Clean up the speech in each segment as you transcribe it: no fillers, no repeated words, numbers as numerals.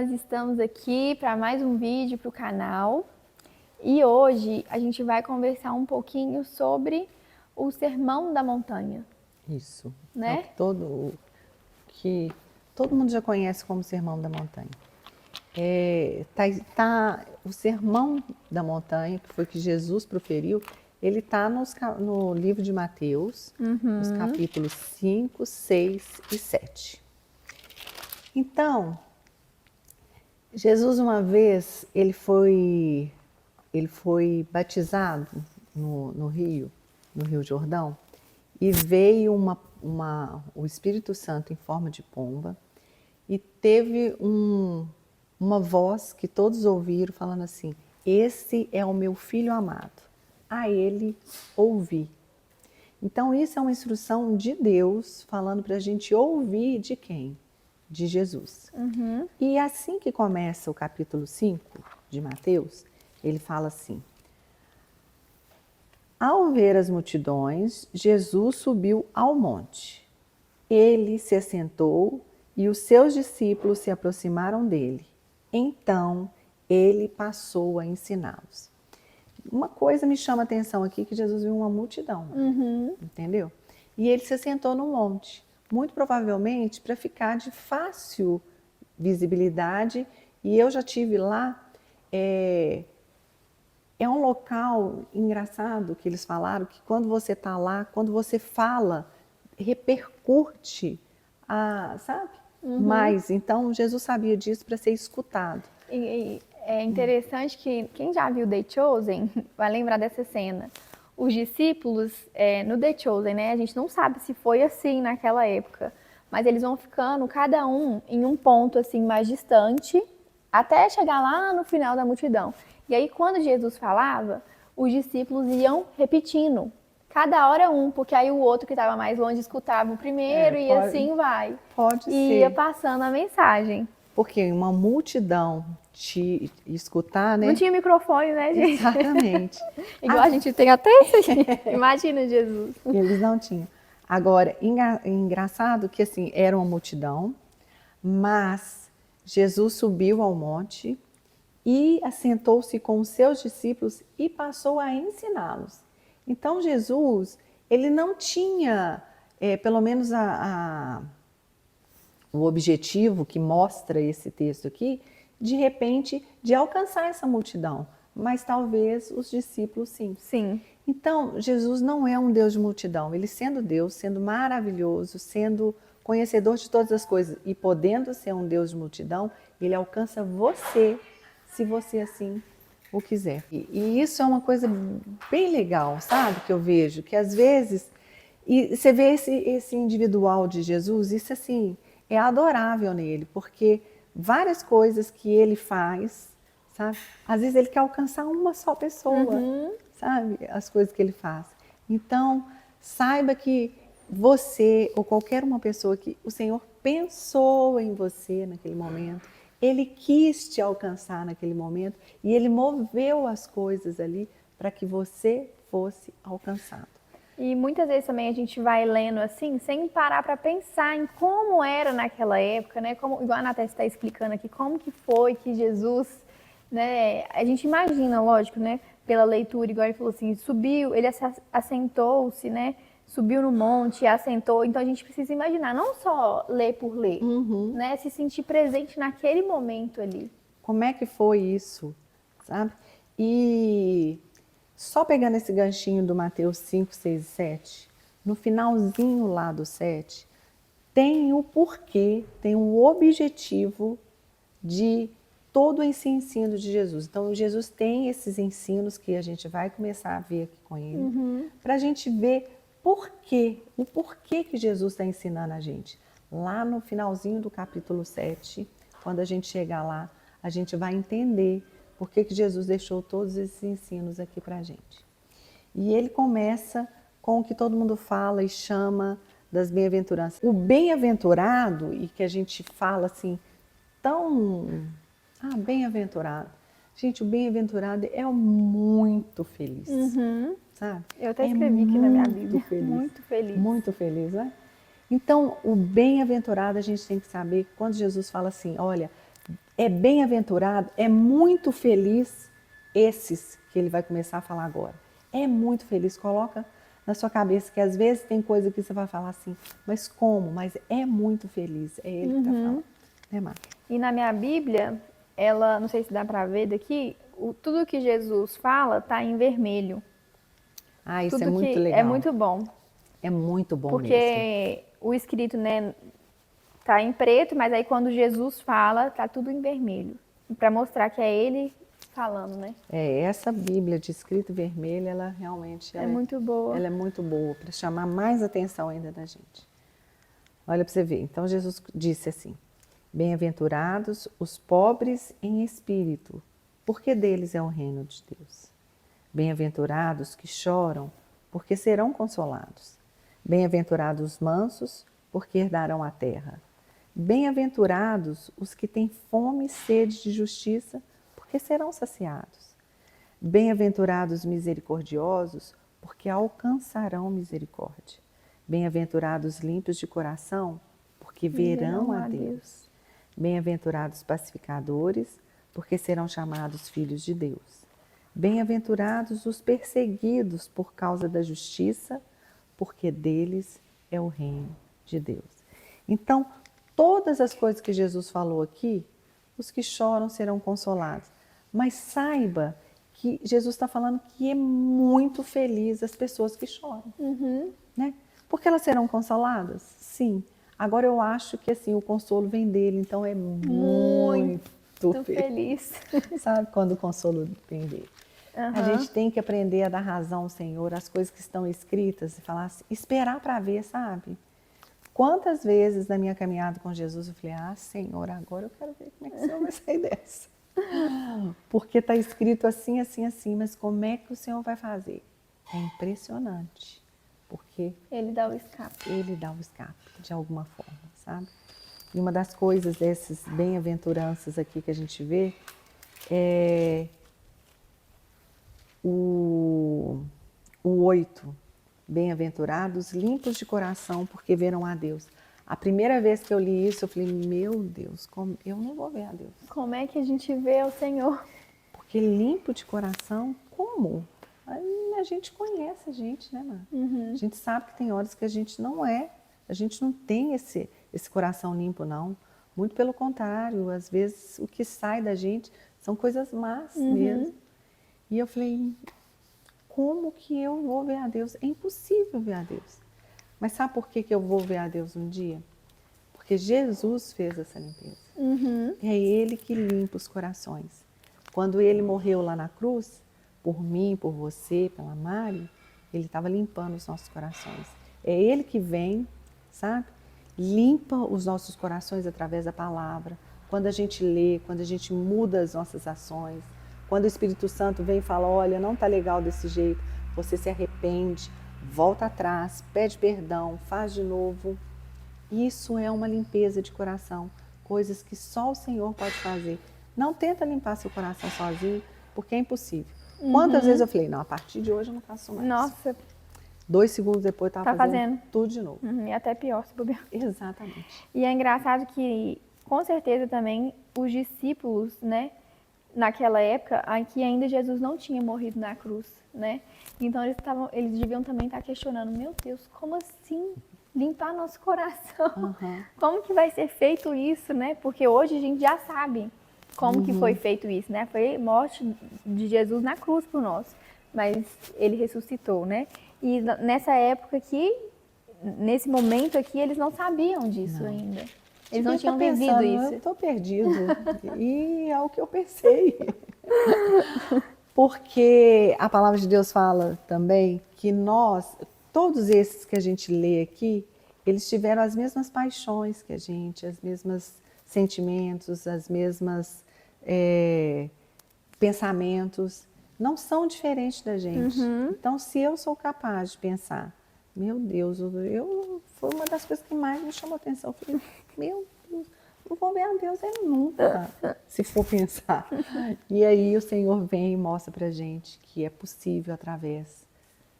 nós estamos aqui para mais um vídeo para o canal e hoje a gente vai conversar um pouquinho sobre o Sermão da Montanha. Isso, né? É que todo mundo já conhece como Sermão da Montanha. O Sermão da Montanha, que foi que Jesus proferiu, ele está no livro de Mateus, nos capítulos 5, 6 e 7. Então, Jesus uma vez, ele foi batizado no Rio Jordão, e veio o Espírito Santo em forma de pomba, e teve uma voz que todos ouviram falando assim: esse é o meu filho amado, a ele ouvi. Então isso é uma instrução de Deus falando para a gente ouvir de quem? De Jesus. E assim que começa o capítulo 5 de Mateus, ele fala assim: ao ver as multidões, Jesus subiu ao monte. Ele se assentou e os seus discípulos se aproximaram dele. Então, ele passou a ensiná-los. Uma coisa me chama a atenção aqui, que Jesus viu uma multidão, entendeu? E ele se assentou no monte, muito provavelmente para ficar de fácil visibilidade. E eu já tive lá. É um local engraçado que eles falaram que quando você está lá, quando você fala, repercute, sabe? Mas então Jesus sabia disso para ser escutado. E é interessante que quem já viu The Chosen vai lembrar dessa cena. Os discípulos, no The Chosen, né? A gente não sabe se foi assim naquela época, mas eles vão ficando cada um em um ponto assim mais distante, até chegar lá no final da multidão. E aí quando Jesus falava, os discípulos iam repetindo. Cada hora um, porque aí o outro que estava mais longe escutava o primeiro e assim vai. Pode e ser. ia passando a mensagem. Porque uma multidão te escutar, né? Não tinha microfone, né, gente? Exatamente. Igual a gente tem até isso aqui. Imagina Jesus. Eles não tinham. Agora, engraçado que assim, era uma multidão, mas Jesus subiu ao monte e assentou-se com os seus discípulos e passou a ensiná-los. Então Jesus, ele não tinha, pelo menos o objetivo que mostra esse texto aqui, de repente, de alcançar essa multidão, mas talvez os discípulos sim. Sim. Então, Jesus não é um Deus de multidão. Ele sendo Deus, sendo maravilhoso, sendo conhecedor de todas as coisas e podendo ser um Deus de multidão, ele alcança você, se você assim o quiser. E isso é uma coisa bem legal, sabe? Que eu vejo, que às vezes, e você vê esse individual de Jesus, isso assim, é adorável nele, porque várias coisas que ele faz, sabe? Às vezes ele quer alcançar uma só pessoa, sabe? As coisas que ele faz. Então, saiba que você, ou qualquer uma pessoa que o Senhor pensou em você naquele momento, ele quis te alcançar naquele momento e ele moveu as coisas ali para que você fosse alcançado. E muitas vezes também a gente vai lendo assim, sem parar para pensar em como era naquela época, né? Como, igual a Natália está explicando aqui, como que foi que Jesus, né? A gente imagina, lógico, né? Pela leitura, igual ele falou assim, subiu, ele assentou-se, né? Subiu no monte, assentou. Então a gente precisa imaginar, não só ler por ler, né? Se sentir presente naquele momento ali. Como é que foi isso, sabe? E só pegando esse ganchinho do Mateus 5, 6 e 7, no finalzinho lá do 7, tem o porquê, tem o objetivo de todo esse ensino de Jesus. Então, Jesus tem esses ensinos que a gente vai começar a ver aqui com ele, para a gente ver o porquê que Jesus está ensinando a gente. Lá no finalzinho do capítulo 7, quando a gente chegar lá, a gente vai entender por que Jesus deixou todos esses ensinos aqui para a gente. E ele começa com o que todo mundo fala e chama das bem-aventuranças. O bem-aventurado, e que a gente fala assim, bem-aventurado. Gente, o bem-aventurado é o muito feliz, sabe? Eu até escrevi aqui na minha Bíblia. Feliz. Muito feliz. Muito feliz, né? Então, o bem-aventurado a gente tem que saber, quando Jesus fala assim, olha, É bem-aventurado, é muito feliz esses que ele vai começar a falar agora. É muito feliz, coloca na sua cabeça que às vezes tem coisa que você vai falar assim, mas como? Mas é muito feliz, é ele que está falando. Né, Marta? E na minha Bíblia, ela, não sei se dá para ver daqui, tudo que Jesus fala tá em vermelho. Ah, isso é Tudo muito que é legal. muito bom, É muito bom mesmo. porque o escrito, né, tá em preto, mas aí quando Jesus fala, tá tudo em vermelho, para mostrar que é ele falando, né? Essa Bíblia de escrito vermelho, ela realmente É muito boa. ela é muito boa para chamar mais atenção ainda da gente. Olha para você ver. Então Jesus disse assim: bem-aventurados os pobres em espírito, porque deles é o reino de Deus. Bem-aventurados que choram, porque serão consolados. Bem-aventurados os mansos, porque herdarão a terra. Bem-aventurados os que têm fome e sede de justiça, porque serão saciados. Bem-aventurados os misericordiosos, porque alcançarão misericórdia. Bem-aventurados limpos de coração, porque verão a Deus. Bem-aventurados pacificadores, porque serão chamados filhos de Deus. Bem-aventurados os perseguidos por causa da justiça, porque deles é o reino de Deus. Então, todas as coisas que Jesus falou aqui, os que choram serão consolados. Mas saiba que Jesus está falando que é muito feliz as pessoas que choram. Né? Porque elas serão consoladas? Sim. Agora eu acho que assim, o consolo vem dele, então é muito feliz. Sabe quando o consolo vem dele? A gente tem que aprender a dar razão ao Senhor, as coisas que estão escritas, e falar assim, esperar para ver, sabe? Quantas vezes na minha caminhada com Jesus eu falei, Senhor, agora eu quero ver como é que o Senhor vai sair dessa. Porque está escrito assim, assim, assim, mas como é que o Senhor vai fazer? É impressionante, porque Ele dá o escape. Ele dá o escape, de alguma forma, sabe? E uma das coisas dessas bem-aventuranças aqui que a gente vê é o 8. Bem-aventurados, limpos de coração, porque verão a Deus. A primeira vez que eu li isso, eu falei, meu Deus, eu não vou ver a Deus. Como é que a gente vê o Senhor? Porque limpo de coração, como? Aí a gente conhece a gente, né, Mar? A gente sabe que tem horas que a gente não tem esse coração limpo, não. Muito pelo contrário, às vezes o que sai da gente são coisas más mesmo. E eu falei, como que eu vou ver a Deus? É impossível ver a Deus. Mas sabe por que eu vou ver a Deus um dia? Porque Jesus fez essa limpeza. É Ele que limpa os corações. Quando Ele morreu lá na cruz, por mim, por você, pela Mari, Ele estava limpando os nossos corações. É Ele que vem, sabe? Limpa os nossos corações através da palavra. Quando a gente lê, quando a gente muda as nossas ações, quando o Espírito Santo vem e fala, olha, não está legal desse jeito, você se arrepende, volta atrás, pede perdão, faz de novo. Isso é uma limpeza de coração, coisas que só o Senhor pode fazer. Não tenta limpar seu coração sozinho, porque é impossível. Quantas vezes eu falei, não, a partir de hoje eu não faço mais. Nossa. 2 segundos depois eu estava fazendo tudo de novo. E até pior, se bobear. Exatamente. E é engraçado que, com certeza também, os discípulos, né, naquela época, aqui ainda Jesus não tinha morrido na cruz, né? Então eles deviam também estar questionando, meu Deus, como assim limpar nosso coração? Como que vai ser feito isso, né? Porque hoje a gente já sabe como que foi feito isso, né? Foi a morte de Jesus na cruz por nós, mas ele ressuscitou, né? E nessa época aqui, nesse momento aqui, eles não sabiam disso ainda. Eles não tinham vivido isso. Eu estou perdido. E é o que eu pensei. Porque a palavra de Deus fala também que nós, todos esses que a gente lê aqui, eles tiveram as mesmas paixões que a gente, os mesmos sentimentos, as mesmas pensamentos. Não são diferentes da gente. Então, se eu sou capaz de pensar, meu Deus, foi uma das coisas que mais me chamou a atenção. Eu falei, meu Deus, não vou ver a Deus nunca, se for pensar. E aí o Senhor vem e mostra pra gente que é possível através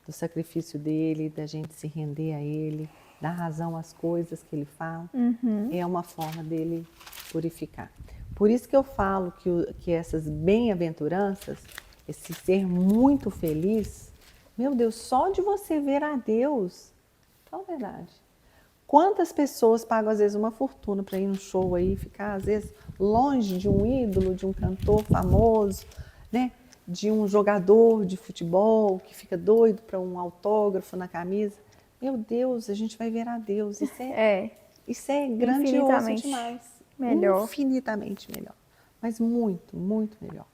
do sacrifício dele, da gente se render a ele, dar razão às coisas que ele fala. É uma forma dele purificar. por isso que eu falo que essas bem-aventuranças, esse ser muito feliz, meu Deus, só de você ver a Deus, fala a verdade. Quantas pessoas pagam às vezes uma fortuna para ir num show aí, ficar às vezes longe de um ídolo, de um cantor famoso, né? De um jogador de futebol que fica doido para um autógrafo na camisa. Meu Deus, a gente vai ver a Deus. Isso é grandioso infinitamente demais. melhor. Infinitamente melhor. Mas muito, muito melhor.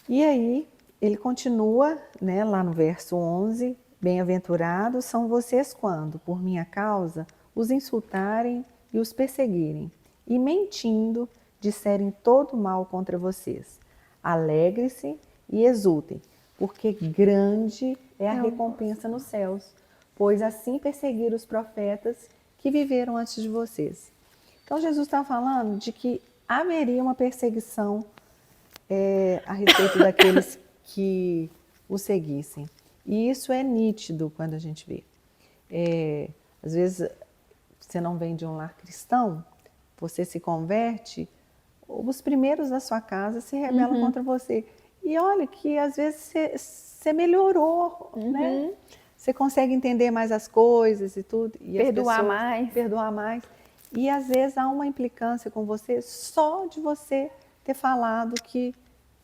E aí, ele continua, né, lá no verso 11, bem-aventurados são vocês quando, por minha causa, os insultarem e os perseguirem, e mentindo, disserem todo mal contra vocês. Alegre-se e exultem, porque grande é a recompensa nos céus, pois assim perseguiram os profetas que viveram antes de vocês. Então Jesus está falando de que haveria uma perseguição a respeito daqueles que o seguissem. E isso é nítido quando a gente vê. Às vezes você não vem de um lar cristão, você se converte, os primeiros da sua casa se rebelam contra você. E olha que às vezes você melhorou, né? Você consegue entender mais as coisas e tudo. E Perdoar as pessoas, mais. perdoar mais. E às vezes há uma implicância com você só de você ter falado que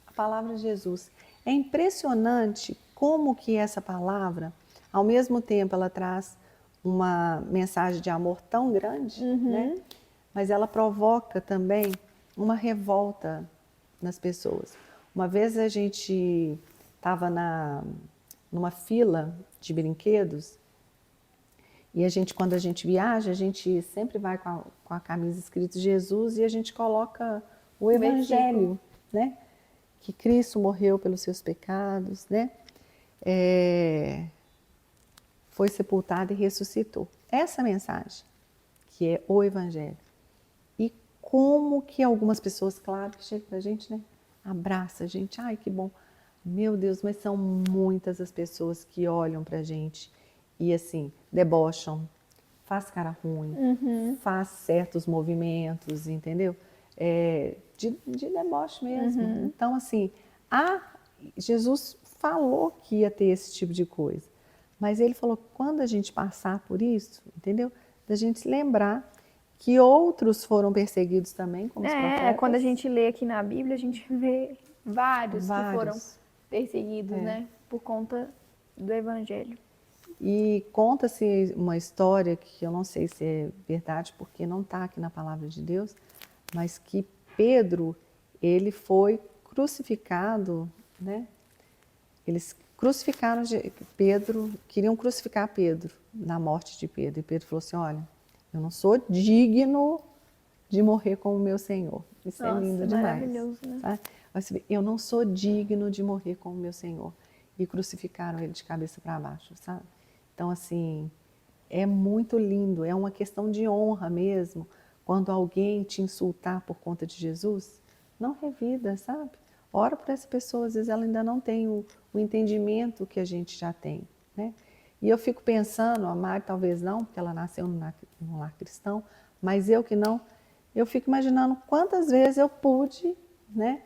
a palavra de Jesus. É impressionante como que essa palavra, ao mesmo tempo, ela traz uma mensagem de amor tão grande, né? Mas ela provoca também uma revolta nas pessoas. Uma vez a gente estava numa fila de brinquedos e quando a gente viaja, a gente sempre vai com a camisa escrito Jesus e a gente coloca o Evangelho, né? Que Cristo morreu pelos seus pecados, né? Foi sepultado e ressuscitou. Essa mensagem, que é o Evangelho. E como que algumas pessoas, claro, que chegam pra gente, né? Abraça a gente, ai que bom. Meu Deus, mas são muitas as pessoas que olham pra gente e assim, debocham, faz cara ruim, faz certos movimentos, entendeu? De deboche mesmo. Então, assim, Jesus falou que ia ter esse tipo de coisa. Mas ele falou, quando a gente passar por isso, entendeu? Da gente se lembrar que outros foram perseguidos também, como os profetas. Quando a gente lê aqui na Bíblia, a gente vê vários que foram Vários. perseguidos, né? Por conta do Evangelho. E conta-se uma história que eu não sei se é verdade, porque não está aqui na palavra de Deus, mas que Pedro, ele foi crucificado, né? Eles crucificaram Pedro, queriam crucificar Pedro na morte de Pedro. E Pedro falou assim, olha, eu não sou digno de morrer com o meu Senhor. Isso é lindo demais. Maravilhoso, né? Sabe? Eu não sou digno de morrer com o meu Senhor. E crucificaram ele de cabeça para baixo, sabe? Então, assim, é muito lindo, é uma questão de honra mesmo. Quando alguém te insultar por conta de Jesus, não revida, sabe? Ora por essa pessoa, às vezes ela ainda não tem o entendimento que a gente já tem, né? E eu fico pensando, a Mari talvez não, porque ela nasceu num lar cristão, mas eu que não, eu fico imaginando quantas vezes eu pude, né,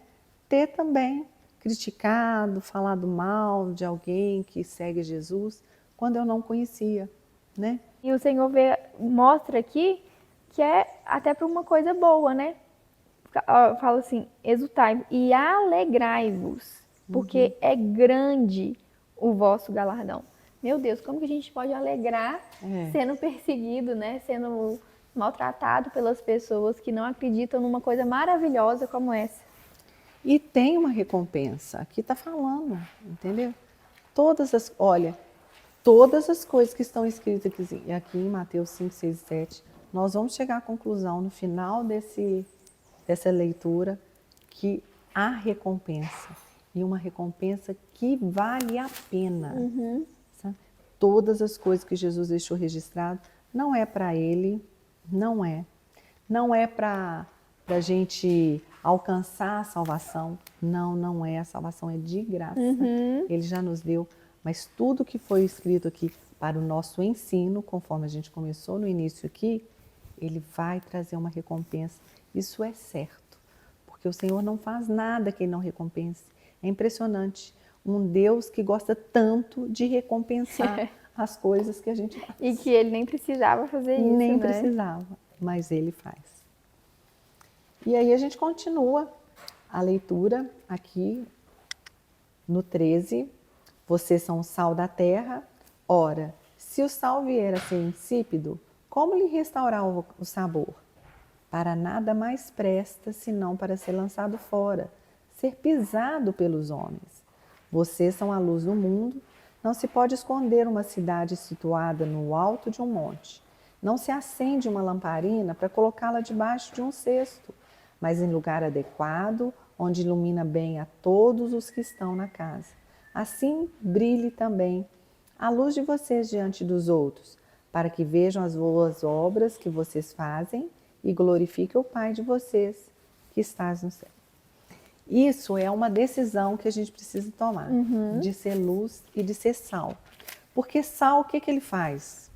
ter também criticado, falado mal de alguém que segue Jesus, quando eu não conhecia, né? E o Senhor mostra aqui que é até para uma coisa boa, né? Fala assim, exultai e alegrai-vos, porque é grande o vosso galardão. Meu Deus, como que a gente pode alegrar sendo perseguido, né? Sendo maltratado pelas pessoas que não acreditam numa coisa maravilhosa como essa. E tem uma recompensa, aqui está falando, entendeu? Olha, todas as coisas que estão escritas aqui em Mateus 5, 6 e 7, nós vamos chegar à conclusão no final dessa leitura que há recompensa. E uma recompensa que vale a pena. Sabe? Todas as coisas que Jesus deixou registrado, não é para ele, não é. Não é para a gente alcançar a salvação. Não, não é. A salvação é de graça. Ele já nos deu. Mas tudo que foi escrito aqui para o nosso ensino, conforme a gente começou no início aqui, ele vai trazer uma recompensa Isso é certo, porque o Senhor não faz nada que Ele não recompense. É impressionante, um Deus que gosta tanto de recompensar as coisas que a gente faz. E que ele nem precisava fazer isso, Nem né? precisava, mas Ele faz. E aí a gente continua a leitura aqui no 13. Vocês são o sal da terra. Ora, se o sal vier a ser insípido, como lhe restaurar o sabor? Para nada mais presta, senão para ser lançado fora, ser pisado pelos homens. Vocês são a luz do mundo. Não se pode esconder uma cidade situada no alto de um monte. Não se acende uma lamparina para colocá-la debaixo de um cesto, mas em lugar adequado, onde ilumina bem a todos os que estão na casa. Assim brilhe também a luz de vocês diante dos outros, para que vejam as boas obras que vocês fazem e glorifiquem o Pai de vocês que estás no céu. Isso é uma decisão que a gente precisa tomar, de ser luz e de ser sal. Porque sal, o que ele faz?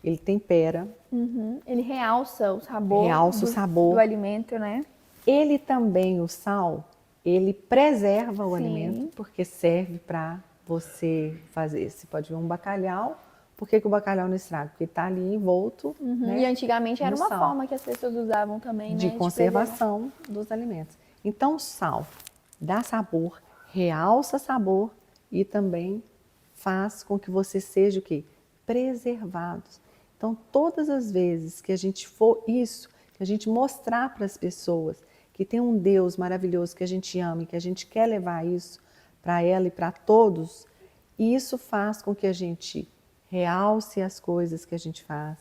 Ele tempera. Ele realça o sabor, Realça o sabor. do alimento, né? Ele também, o sal, ele preserva o Sim. alimento, porque serve para você fazer. Você pode ver um bacalhau. Por que o bacalhau não estraga? Porque está ali envolto. Né, E antigamente era no uma sal. forma que as pessoas usavam também, De né? conservação dos alimentos. Então, o sal dá sabor, realça sabor e também faz com que você seja o quê? Preservados. Então, todas as vezes que a gente for isso, que a gente mostrar para as pessoas que tem um Deus maravilhoso que a gente ama e que a gente quer levar isso para ela e para todos, isso faz com que a gente realce as coisas que a gente faz,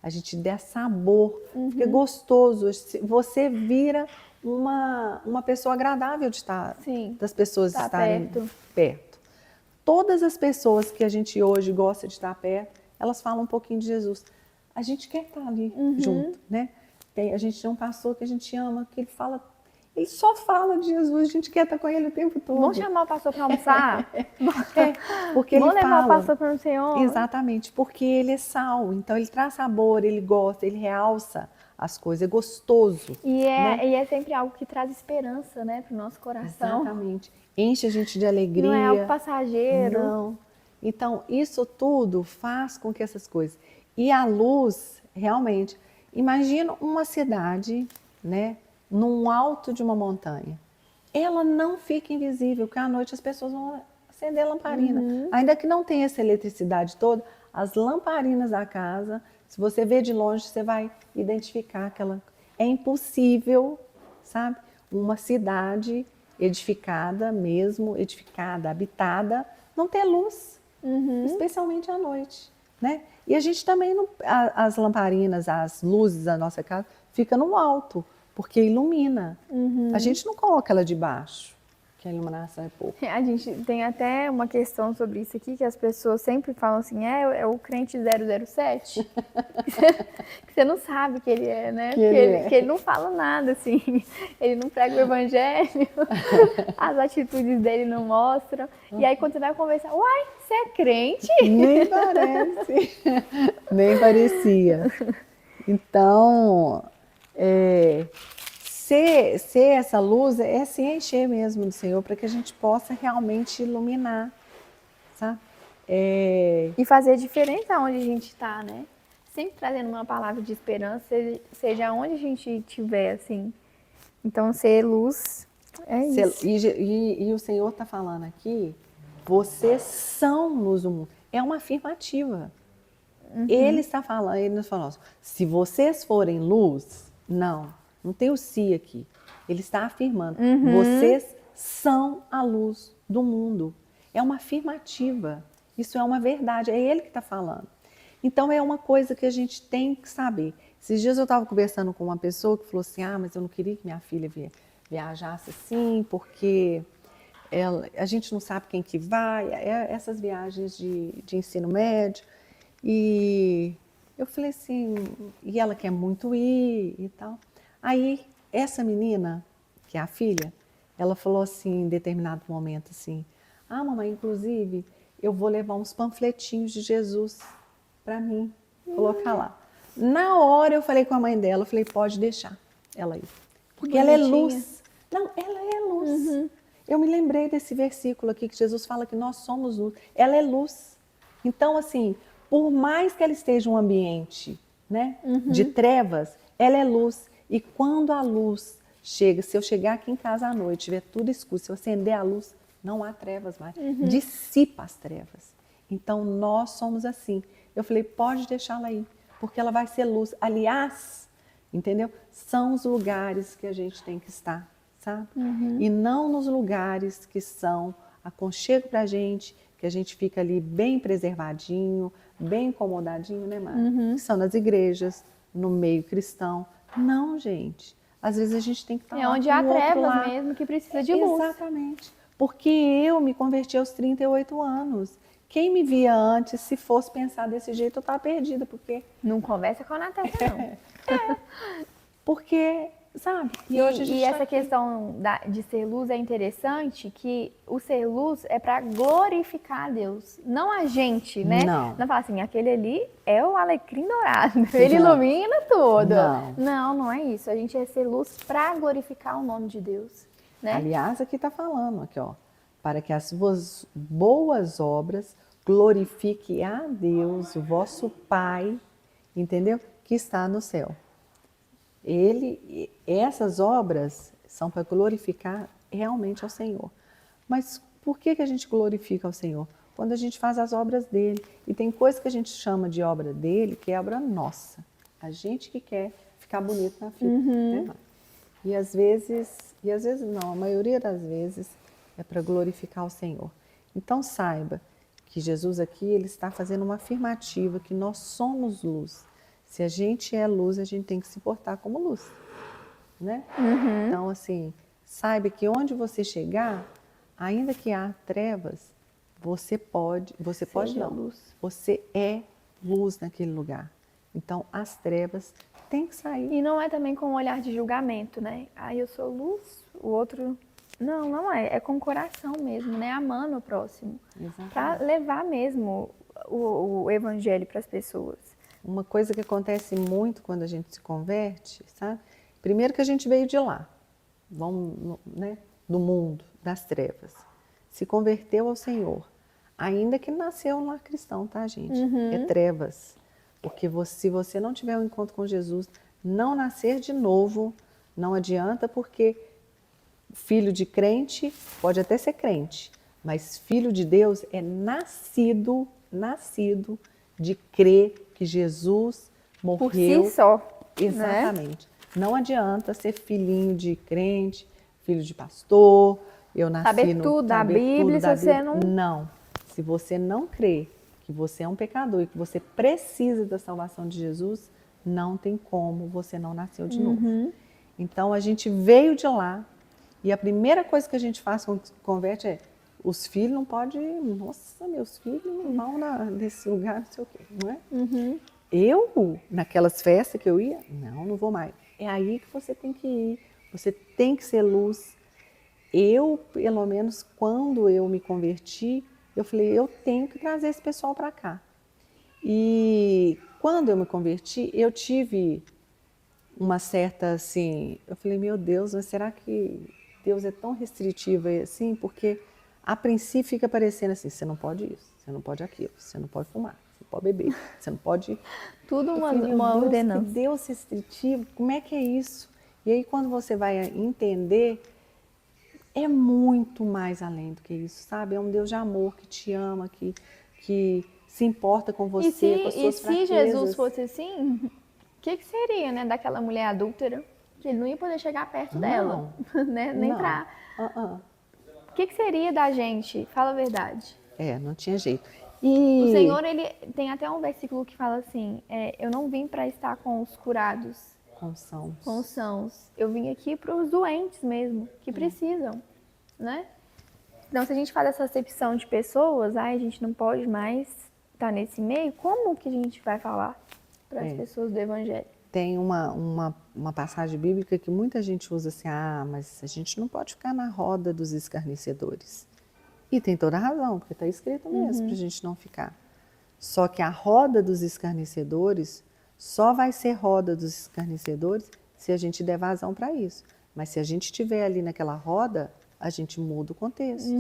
a gente dê sabor, fica gostoso, você vira uma pessoa agradável de estar, Sim, das pessoas tá estarem perto. Todas as pessoas que a gente hoje gosta de estar perto, elas falam um pouquinho de Jesus. A gente quer estar ali junto, né? A gente tem um pastor que a gente ama, que ele só fala de Jesus, a gente quer estar com ele o tempo todo. Vamos chamar o pastor para almoçar? Porque Vamos ele levar fala, o pastor para o Senhor? Exatamente, porque ele é sal, então ele traz sabor, ele gosta, ele realça as coisas, é gostoso. E né? é sempre algo que traz esperança, né, para o nosso coração. Exatamente. Enche a gente de alegria. Não é algo passageiro. Não. Então, isso tudo faz com que essas coisas... E a luz, realmente, imagina uma cidade, né, num alto de uma montanha. Ela não fica invisível, porque à noite as pessoas vão acender a lamparina. Ainda que não tenha essa eletricidade toda, as lamparinas da casa, se você vê de longe, você vai identificar aquela... É impossível, sabe? Uma cidade edificada mesmo, edificada, habitada, não ter luz, especialmente à noite, né? E a gente também, as lamparinas, as luzes da nossa casa, fica no alto, porque ilumina. A gente não coloca ela de baixo, que a iluminação é pouco. A gente tem até uma questão sobre isso aqui, que as pessoas sempre falam assim, é o crente 007? Que você não sabe que ele é, né? Que ele não fala nada, assim. Ele não prega o evangelho, as atitudes dele não mostram. E aí quando você vai conversar, uai, você é crente? Nem parece, nem parecia. Então, ser essa luz é se encher mesmo do Senhor, para que a gente possa realmente iluminar, sabe? E fazer diferença aonde a gente está, né? Sempre trazendo uma palavra de esperança, seja onde a gente estiver, assim. Então, ser luz é isso. E o Senhor está falando aqui, vocês são luz do mundo. É uma afirmativa. Ele está falando, ele nos falou, se vocês forem luz, não tem o se aqui. Ele está afirmando, vocês são a luz do mundo. É uma afirmativa. Isso é uma verdade, é ele que está falando. Então é uma coisa que a gente tem que saber. Esses dias eu estava conversando com uma pessoa que falou assim, mas eu não queria que minha filha viajasse assim, porque a gente não sabe quem que vai, essas viagens de ensino médio. E eu falei assim, e ela quer muito ir e tal. Aí essa menina, que é a filha, ela falou assim, em determinado momento assim, mamãe, inclusive, eu vou levar uns panfletinhos de Jesus para mim, colocar lá. Na hora eu falei com a mãe dela, eu falei, pode deixar. ela aí. Porque ela é Bonitinha. luz. Não, ela é luz. Eu me lembrei desse versículo aqui que Jesus fala que nós somos luz. Ela é luz. Então, assim, por mais que ela esteja em um ambiente, né, de trevas, ela é luz. E quando a luz chega, se eu chegar aqui em casa à noite, tiver tudo escuro, se eu acender a luz, não há trevas mais. Dissipa as trevas. Então, nós somos assim. Eu falei, pode deixá-la aí, porque ela vai ser luz. Aliás, entendeu? São os lugares que a gente tem que estar, sabe? E não nos lugares que são aconchego pra gente, que a gente fica ali bem preservadinho, bem incomodadinho, né, Mara? Que são nas igrejas, no meio cristão. Não, gente. Às vezes a gente tem que estar É lá onde com há o outro trevas lá. mesmo que precisa de luz. Exatamente. Porque eu me converti aos 38 anos. Quem me via antes, se fosse pensar desse jeito, eu estava perdida. Não conversa com a Natália, não. Porque, sabe? E, hoje a gente tá essa aqui. questão de ser luz é interessante, que o ser luz é para glorificar a Deus, não a gente, né? Não. Não fala assim, aquele ali é o alecrim dourado, ele Não. ilumina tudo. Não. Não é isso. A gente é ser luz para glorificar o nome de Deus, né? Aliás, aqui está falando, aqui, ó, para que as suas boas obras glorifiquem a Deus, o vosso Pai, entendeu? Que está no céu. Essas obras são para glorificar realmente ao Senhor. Mas por que a gente glorifica ao Senhor? Quando a gente faz as obras dele. E tem coisa que a gente chama de obra dele, que é obra nossa. A gente que quer ficar bonito na fita. Né? E às vezes não, a maioria das vezes é para glorificar o Senhor. Então saiba que Jesus aqui, ele está fazendo uma afirmativa que nós somos luz. Se a gente é luz, a gente tem que se portar como luz, né? Então, assim, saiba que onde você chegar, ainda que há trevas, você Seja não, luz. você é luz naquele lugar. Então, as trevas têm que sair. E não é também com um olhar de julgamento, né? Ah, eu sou luz, o outro... Não é. É com o coração mesmo, né? Amando o próximo. Para levar mesmo o evangelho para as pessoas. Uma coisa que acontece muito quando a gente se converte, sabe? Primeiro que a gente veio de lá, né? Do mundo, das trevas. Se converteu ao Senhor. Ainda que nasceu no lar cristão, tá, gente? É trevas. Porque se você não tiver um encontro com Jesus, não nascer de novo, não adianta, porque filho de crente pode até ser crente, mas filho de Deus é nascido de crer que Jesus morreu. Por si só. Exatamente. Né? Não adianta ser filhinho de crente, filho de pastor, eu nasci saber tudo da Bíblia, se você não... Não. Se você não crê que você é um pecador e que você precisa da salvação de Jesus, não tem como, você não nasceu de novo. Então, a gente veio de lá e a primeira coisa que a gente faz quando se converte é os filhos não podem... Nossa, meus filhos não vão nesse lugar, não sei o quê, não é? Eu, naquelas festas que eu ia, não vou mais. É aí que você tem que ir, você tem que ser luz. Eu, pelo menos, quando eu me converti, eu falei, eu tenho que trazer esse pessoal para cá. E quando eu me converti, eu tive uma certa, assim, eu falei, meu Deus, mas será que Deus é tão restritivo assim? Porque a princípio fica parecendo assim, você não pode isso, você não pode aquilo, você não pode fumar, você não pode beber, você não pode... Tudo eu falei, uma Deus, ordenança. que Deus restritivo, como é que é isso? E aí quando você vai entender, é muito mais além do que isso, sabe? É um Deus de amor que te ama, que se importa com você, com as suas fraquezas. E se Jesus fosse assim, o que seria, né, daquela mulher adúltera? Que ele não ia poder chegar perto dela, né? Nem não. pra... O que seria da gente? Fala a verdade. Não tinha jeito. O Senhor, ele tem até um versículo que fala assim, eu não vim para estar com os curados, com os sãos. Eu vim aqui para os doentes mesmo, que precisam, né? Então, se a gente faz essa acepção de pessoas, a gente não pode mais estar nesse meio, como que a gente vai falar para as pessoas do Evangelho? Tem uma passagem bíblica que muita gente usa assim, mas a gente não pode ficar na roda dos escarnecedores. E tem toda a razão, porque está escrito mesmo para a gente não ficar. Só que a roda dos escarnecedores só vai ser roda dos escarnecedores se a gente der vazão para isso. Mas se a gente estiver ali naquela roda, a gente muda o contexto,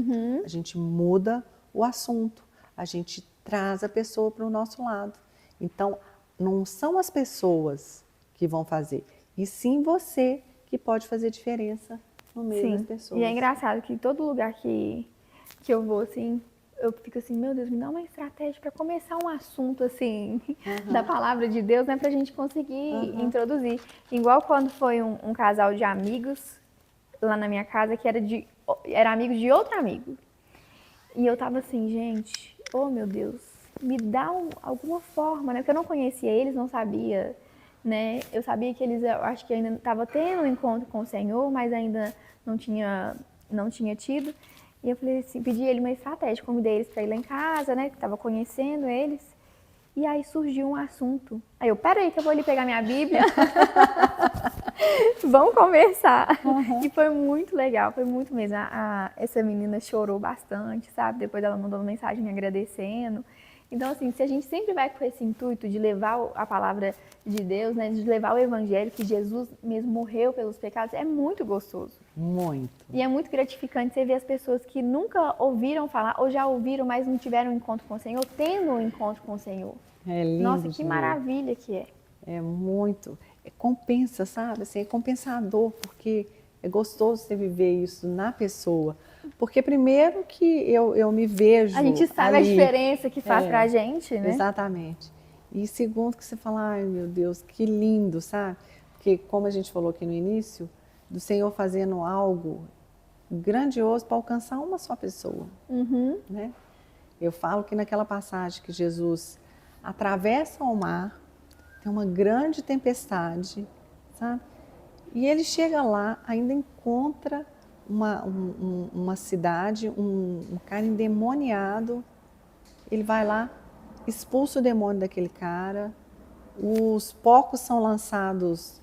a gente muda o assunto, a gente traz a pessoa para o nosso lado. Então, não são as pessoas que vão fazer, e sim você que pode fazer diferença no meio das pessoas. E é engraçado que todo lugar que eu vou, assim, eu fico assim, meu Deus, me dá uma estratégia para começar um assunto, assim, da palavra de Deus, né, pra gente conseguir introduzir. Igual quando foi um casal de amigos lá na minha casa, que era amigo de outro amigo. E eu tava assim, gente, oh meu Deus, me dá alguma forma, né, porque eu não conhecia eles, não sabia, né, eu sabia que eles, eu acho que ainda estavam tendo um encontro com o Senhor, mas ainda não tinha tido. E eu falei assim, pedi ele uma estratégia, convidei eles para ir lá em casa, né, que tava conhecendo eles. E aí surgiu um assunto. Aí eu, peraí que eu vou ali pegar minha Bíblia. Vamos conversar. E foi muito legal, foi muito mesmo. Essa menina chorou bastante, sabe? Depois ela mandou uma mensagem me agradecendo. Então, assim, se a gente sempre vai com esse intuito de levar a palavra de Deus, né, de levar o evangelho, que Jesus mesmo morreu pelos pecados, é muito gostoso. Muito. E é muito gratificante você ver as pessoas que nunca ouviram falar, ou já ouviram, mas não tiveram um encontro com o Senhor, tendo um encontro com o Senhor. É lindo. Nossa, que maravilha que é. É muito. Compensa, sabe? Assim, é compensador, porque é gostoso você viver isso na pessoa. Porque primeiro que eu me vejo A gente sabe ali, a diferença que faz pra gente, né? Exatamente. E segundo que você fala, ai meu Deus, que lindo, sabe? Porque como a gente falou aqui no início, do Senhor fazendo algo grandioso para alcançar uma só pessoa, né? Eu falo que naquela passagem que Jesus atravessa o mar, tem uma grande tempestade, sabe? E ele chega lá, ainda encontra uma cidade, um cara endemoniado. Ele vai lá, expulsa o demônio daquele cara, os porcos são lançados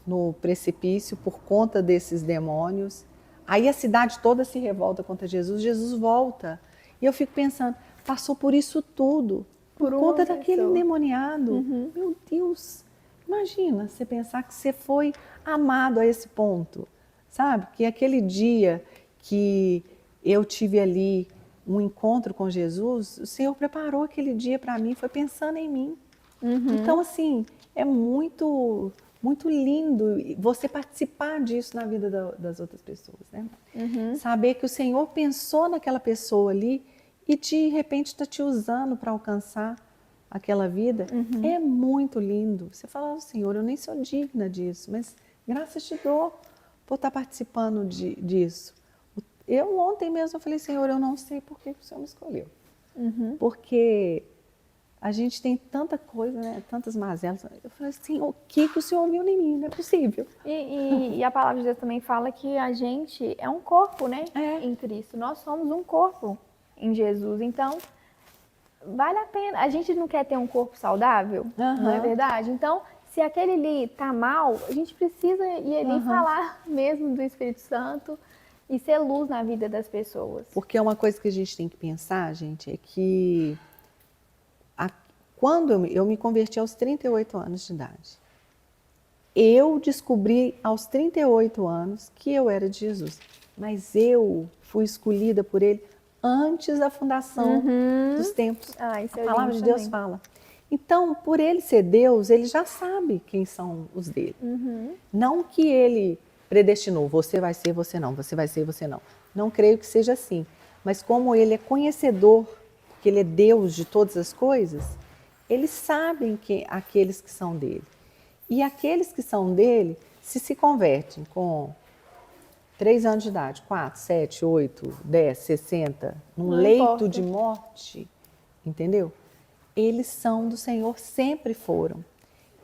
no precipício por conta desses demônios. Aí a cidade toda se revolta contra Jesus, Jesus volta. E eu fico pensando, passou por isso tudo, por conta daquele endemoniado. Meu Deus, imagina você pensar que você foi amado a esse ponto, sabe? Que aquele dia que eu tive ali um encontro com Jesus, o Senhor preparou aquele dia para mim, foi pensando em mim. Então, assim, é muito lindo você participar disso na vida das outras pessoas, né? Saber que o Senhor pensou naquela pessoa ali e de repente está te usando para alcançar aquela vida, é muito lindo. Você fala, Senhor, eu nem sou digna disso, mas graças te dou por estar participando disso. Eu ontem mesmo eu falei, Senhor, eu não sei por que o Senhor me escolheu. Porque a gente tem tanta coisa, né? Tantas mazelas. Eu falei assim, o que o Senhor viu em mim? Não é possível. E a palavra de Deus também fala que a gente é um corpo, né? Em Cristo. Nós somos um corpo em Jesus. Então, vale a pena. A gente não quer ter um corpo saudável, não é verdade? Então, se aquele ali tá mal, a gente precisa ir ali falar mesmo do Espírito Santo e ser luz na vida das pessoas. Porque uma coisa que a gente tem que pensar, gente, é que quando eu me converti aos 38 anos de idade, eu descobri aos 38 anos que eu era de Jesus. Mas eu fui escolhida por Ele antes da fundação dos tempos. Isso é a palavra de lindo Deus também. fala. Então, por Ele ser Deus, Ele já sabe quem são os dele. Não que Ele predestinou, você vai ser, você não, você vai ser, você não. Não creio que seja assim. Mas como Ele é conhecedor, que Ele é Deus de todas as coisas, eles sabem que aqueles que são dele. E aqueles que são dele se convertem com 3 anos de idade, 4, 7, 8, 10, 60, num leito de morte, entendeu? Eles são do Senhor, sempre foram.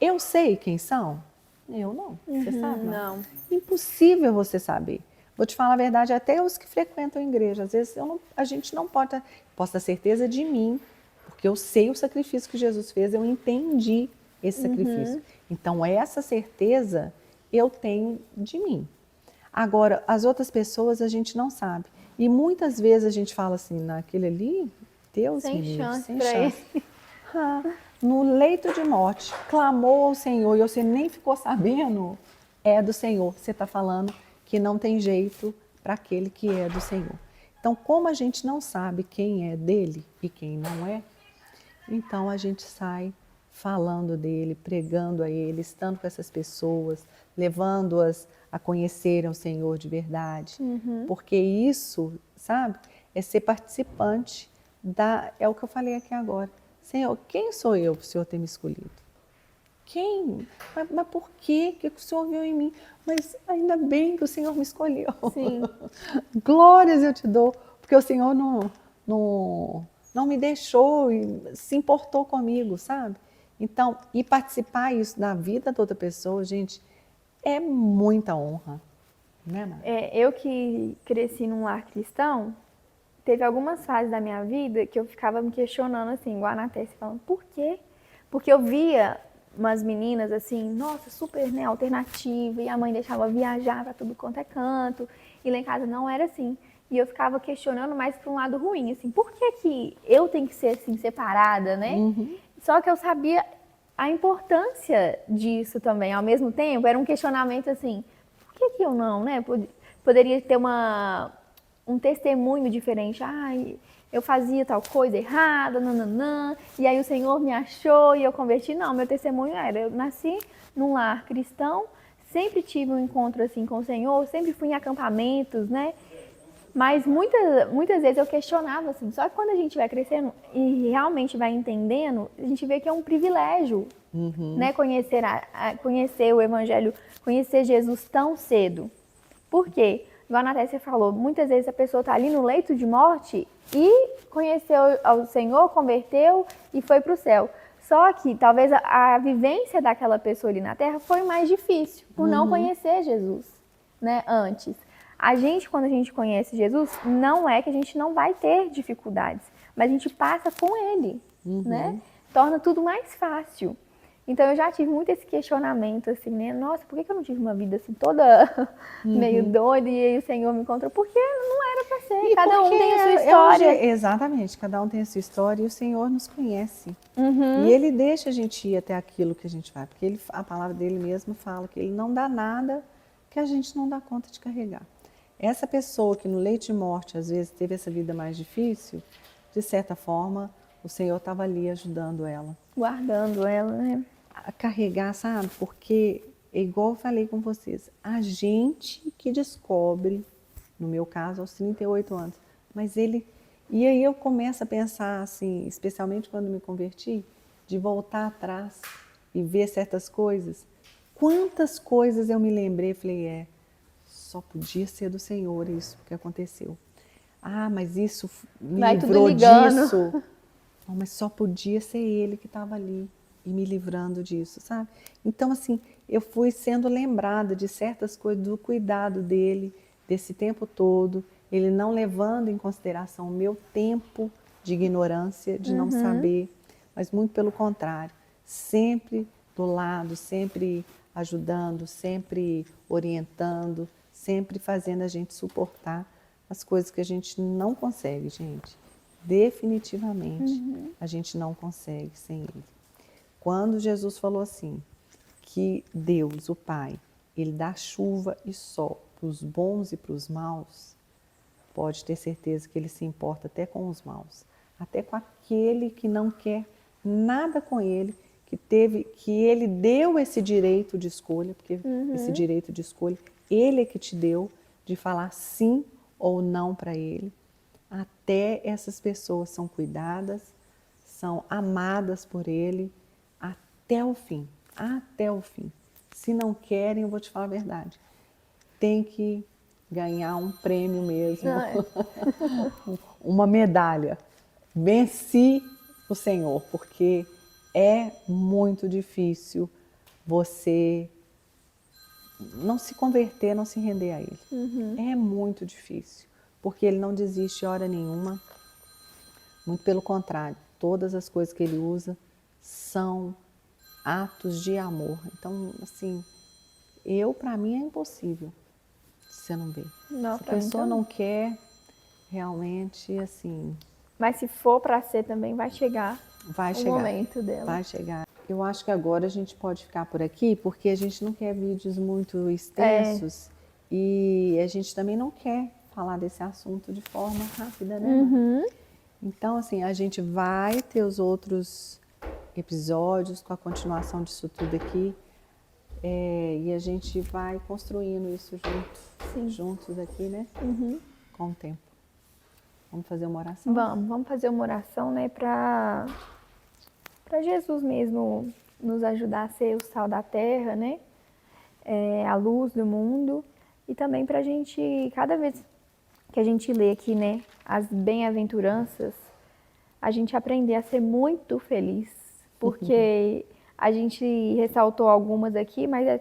Eu sei quem são? Eu não. Você sabe? Não. Impossível você saber. Vou te falar a verdade, até os que frequentam a igreja, às vezes a gente não pode, posso ter certeza de mim, porque eu sei o sacrifício que Jesus fez, eu entendi esse sacrifício. Então, essa certeza eu tenho de mim. Agora, as outras pessoas a gente não sabe. E muitas vezes a gente fala assim, naquele ali, Deus me livre, sem chance. No leito de morte, clamou ao Senhor e você nem ficou sabendo. é do Senhor. Você está falando que não tem jeito para aquele que é do Senhor. Então, como a gente não sabe quem é dele e quem não é, então a gente sai falando dele, pregando a ele, estando com essas pessoas, levando-as a conhecerem o Senhor de verdade. Porque isso, sabe, é ser participante é o que eu falei aqui agora. Senhor, quem sou eu para o Senhor ter me escolhido? Quem? Mas por quê? O que o Senhor viu em mim? Mas ainda bem que o Senhor me escolheu. Sim. Glórias eu te dou, porque o Senhor não me deixou e se importou comigo, sabe? Então, e participar isso da vida da outra pessoa, gente, é muita honra, né, Mara? Eu que cresci num lar cristão, teve algumas fases da minha vida que eu ficava me questionando assim, igual a Natécia, falando, por quê? Porque eu via umas meninas assim, nossa, super, né, alternativa, e a mãe deixava viajar para tudo quanto é canto, e lá em casa não era assim. E eu ficava questionando mais para um lado ruim, assim, por que que eu tenho que ser assim, separada, né? Só que eu sabia a importância disso também, ao mesmo tempo, era um questionamento assim, por que que eu não, né? Poderia ter um testemunho diferente, eu fazia tal coisa errada, nananã, e aí o Senhor me achou e eu converti. Não, meu testemunho era, eu nasci num lar cristão, sempre tive um encontro assim com o Senhor, sempre fui em acampamentos, né? Mas muitas vezes eu questionava assim, só que quando a gente vai crescendo e realmente vai entendendo, a gente vê que é um privilégio, né? Conhecer o Evangelho, conhecer Jesus tão cedo. Por quê? Igual a Natécia falou, muitas vezes a pessoa está ali no leito de morte e conheceu ao Senhor, converteu e foi para o céu. Só que talvez a vivência daquela pessoa ali na Terra foi mais difícil, por não conhecer Jesus, né, antes. Quando a gente conhece Jesus, não é que a gente não vai ter dificuldades, mas a gente passa com Ele, né? Torna tudo mais fácil. Então eu já tive muito esse questionamento, assim, né? Nossa, por que eu não tive uma vida assim toda meio doida e aí o Senhor me encontrou? Porque não era pra ser. E Cada um porque tem a sua história. Exatamente, cada um tem a sua história e o Senhor nos conhece. E Ele deixa a gente ir até aquilo que a gente vai, porque a palavra dele mesmo fala que Ele não dá nada que a gente não dá conta de carregar. Essa pessoa que no leito de morte às vezes teve essa vida mais difícil, de certa forma o Senhor estava ali ajudando ela. Guardando ela, né? A carregar, sabe? Porque, igual eu falei com vocês, a gente que descobre, no meu caso, aos 38 anos, mas ele... E aí eu começo a pensar, assim, especialmente quando me converti, de voltar atrás e ver certas coisas. Quantas coisas eu me lembrei, falei, só podia ser do Senhor isso que aconteceu. Mas isso me livrou disso. Não, mas só podia ser Ele que estava ali e me livrando disso, sabe? Então, assim, eu fui sendo lembrada de certas coisas, do cuidado dele, desse tempo todo, ele não levando em consideração o meu tempo de ignorância, de não saber, mas muito pelo contrário, sempre do lado, sempre ajudando, sempre orientando, sempre fazendo a gente suportar as coisas que a gente não consegue, gente. Definitivamente, a gente não consegue sem Ele. Quando Jesus falou assim, que Deus, o Pai, Ele dá chuva e sol para os bons e para os maus, pode ter certeza que Ele se importa até com os maus, até com aquele que não quer nada com Ele, que Ele deu esse direito de escolha, porque esse direito de escolha, Ele é que te deu, de falar sim ou não para Ele. Até essas pessoas são cuidadas, são amadas por Ele até o fim, até o fim. Se não querem, eu vou te falar a verdade, tem que ganhar um prêmio mesmo, uma medalha. Venci o Senhor, porque é muito difícil você não se converter, não se render a Ele. É muito difícil, porque Ele não desiste hora nenhuma, muito pelo contrário, todas as coisas que Ele usa são atos de amor. Então, assim, para mim é impossível você não ver. Não, Se a pessoa não quer, realmente, assim... Mas se for para ser também, vai chegar Vai o chegar, momento dela. vai chegar. Eu acho que agora a gente pode ficar por aqui, porque a gente não quer vídeos muito extensos e a gente também não quer falar desse assunto de forma rápida, né, Má? Então, assim, a gente vai ter os outros episódios com a continuação disso tudo aqui e a gente vai construindo isso juntos aqui, né, com o tempo. Vamos fazer uma oração? Vamos fazer uma oração, né, para Jesus mesmo nos ajudar a ser o sal da terra, né, a luz do mundo, e também para a gente, cada vez que a gente lê aqui, né, as bem-aventuranças, a gente aprender a ser muito feliz, porque a gente ressaltou algumas aqui, mas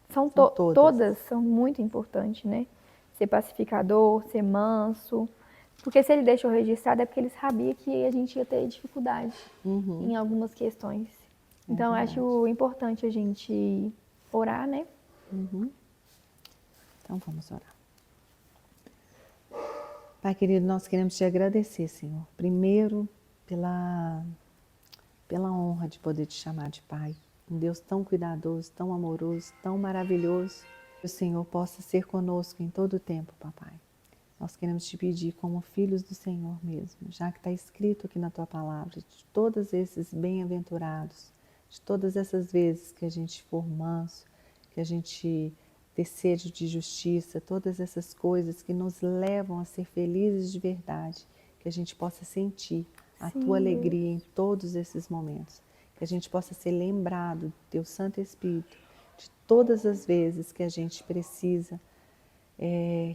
são todas são muito importantes, né? Ser pacificador, ser manso, porque se ele deixou registrado é porque ele sabia que a gente ia ter dificuldade em algumas questões. Então, acho importante a gente orar, né? Então, vamos orar. Pai querido, nós queremos te agradecer, Senhor. Primeiro, pela honra de poder te chamar de Pai. Um Deus tão cuidadoso, tão amoroso, tão maravilhoso. Que o Senhor possa ser conosco em todo o tempo, Papai. Nós queremos te pedir como filhos do Senhor mesmo, já que está escrito aqui na Tua Palavra, de todos esses bem-aventurados, de todas essas vezes que a gente for manso, que a gente ter sede de justiça, todas essas coisas que nos levam a ser felizes de verdade, que a gente possa sentir a Tua alegria em todos esses momentos, que a gente possa ser lembrado do Teu Santo Espírito, de todas as vezes que a gente precisa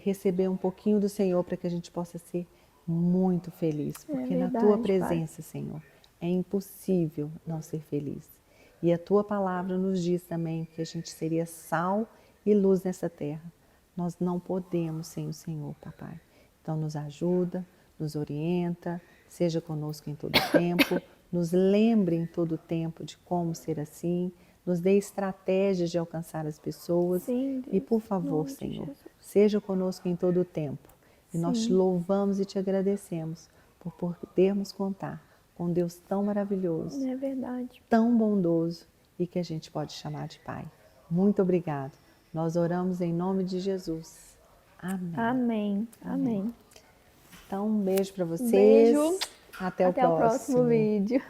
receber um pouquinho do Senhor para que a gente possa ser muito feliz, porque verdade, na Tua presença, Pai, Senhor, é impossível não ser feliz. E a Tua palavra nos diz também que a gente seria sal e luz nessa terra. Nós não podemos sem o Senhor, Papai. Então nos ajuda, nos orienta, seja conosco em todo o tempo, nos lembre em todo o tempo de como ser assim, nos dê estratégias de alcançar as pessoas. Sim, Deus, e por favor, Senhor, seja conosco em todo o tempo. E nós te louvamos e te agradecemos por podermos contar com um Deus tão maravilhoso, é verdade, tão bondoso e que a gente pode chamar de Pai. Muito obrigado. Nós oramos em nome de Jesus. Amém. Amém. Amém. Então, um beijo para vocês. Beijo. Até o Até o próximo vídeo.